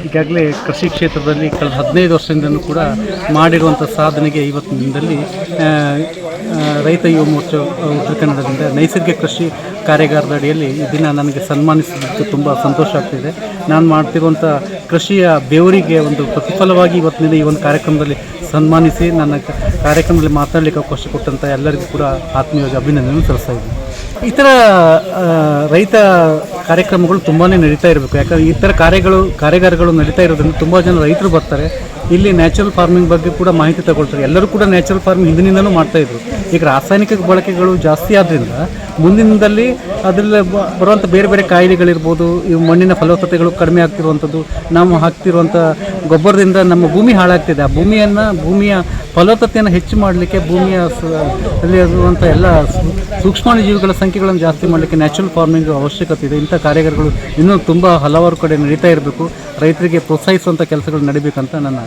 ಈಗಾಗಲೇ ಕೃಷಿ ಕ್ಷೇತ್ರದಲ್ಲಿ ಕಳೆದ 15 ವರ್ಷದಿಂದಲೂ ಕೂಡ ಮಾಡಿರುವಂಥ ಸಾಧನೆಗೆ ಇವತ್ತಿನ ದಿನದಲ್ಲಿ ರೈತ ಯುವ ಮೋರ್ಚಾ ಉತ್ತರ ಕನ್ನಡದಿಂದ ನೈಸರ್ಗಿಕ ಕೃಷಿ ಕಾರ್ಯಾಗಾರದ ಅಡಿಯಲ್ಲಿ ಈ ದಿನ ನನಗೆ ಸನ್ಮಾನಿಸಿದ್ದಕ್ಕೆ ತುಂಬ ಸಂತೋಷ ಆಗ್ತಿದೆ. ನಾನು ಮಾಡ್ತಿರುವಂಥ ಕೃಷಿಯ ಬೆವರಿಗೆ ಒಂದು ಪ್ರತಿಫಲವಾಗಿ ಇವತ್ತಿನ ಈ ಒಂದು ಕಾರ್ಯಕ್ರಮದಲ್ಲಿ ಸನ್ಮಾನಿಸಿ ನನ್ನ ಕಾರ್ಯಕ್ರಮದಲ್ಲಿ ಮಾತನಾಡಲಿಕ್ಕೆ ಅವಕಾಶ ಕೊಟ್ಟಂಥ ಎಲ್ಲರಿಗೂ ಕೂಡ ಆತ್ಮೀಯವಾಗಿ ಅಭಿನಂದನೆ ಸಲ್ಲಿಸ್ತಾ ಇದ್ದೀನಿ. ಈ ಥರ ರೈತ ಕಾರ್ಯಕ್ರಮಗಳು ತುಂಬಾ ನಡೀತಾ ಇರಬೇಕು. ಯಾಕಂದರೆ ಈ ಥರ ಕಾರ್ಯಾಗಾರಗಳು ನಡೀತಾ ಇರೋದ್ರಿಂದ ತುಂಬ ಜನ ರೈತರು ಬರ್ತಾರೆ. ಇಲ್ಲಿ ನ್ಯಾಚುರಲ್ ಫಾರ್ಮಿಂಗ್ ಬಗ್ಗೆ ಕೂಡ ಮಾಹಿತಿ ತಗೊಳ್ತಾರೆ. ಎಲ್ಲರೂ ಕೂಡ ನ್ಯಾಚುರಲ್ ಫಾರ್ಮಿಂಗ್ ಹಿಂದಿನಿಂದಲೂ ಮಾಡ್ತಾಯಿದ್ರು. ಈಗ ರಾಸಾಯನಿಕ ಬಳಕೆಗಳು ಜಾಸ್ತಿ ಆದ್ದರಿಂದ ಮುಂದಿನದಲ್ಲಿ ಅದರಲ್ಲಿ ಬರುವಂಥ ಬೇರೆ ಬೇರೆ ಕಾಯಿಲೆಗಳಿರ್ಬೋದು, ಇವು ಮಣ್ಣಿನ ಫಲವತ್ತತೆಗಳು ಕಡಿಮೆ ಆಗ್ತಿರುವಂಥದ್ದು, ನಾವು ಹಾಕ್ತಿರುವಂಥ ಗೊಬ್ಬರದಿಂದ ನಮ್ಮ ಭೂಮಿ ಹಾಳಾಗ್ತಿದೆ. ಆ ಭೂಮಿಯ ಫಲವತ್ತತೆಯನ್ನು ಹೆಚ್ಚು ಮಾಡಲಿಕ್ಕೆ ಅಲ್ಲಿ ಇರುವಂಥ ಎಲ್ಲ ಸೂಕ್ಷ್ಮಾಣು ಜೀವಿಗಳ ಸಂಖ್ಯೆಗಳನ್ನು ಜಾಸ್ತಿ ಮಾಡಲಿಕ್ಕೆ ನ್ಯಾಚುರಲ್ ಫಾರ್ಮಿಂಗ್ ಅವಶ್ಯಕತೆ ಇದೆ. ಇಂಥ ಕಾರ್ಯಗಳು ಇನ್ನೂ ತುಂಬ ಹಲವಾರು ಕಡೆ ನಡೀತಾ ಇರಬೇಕು. ರೈತರಿಗೆ ಪ್ರೋತ್ಸಾಹಿಸುವಂಥ ಕೆಲಸಗಳು ನಡೀಬೇಕಂತ ನನ್ನ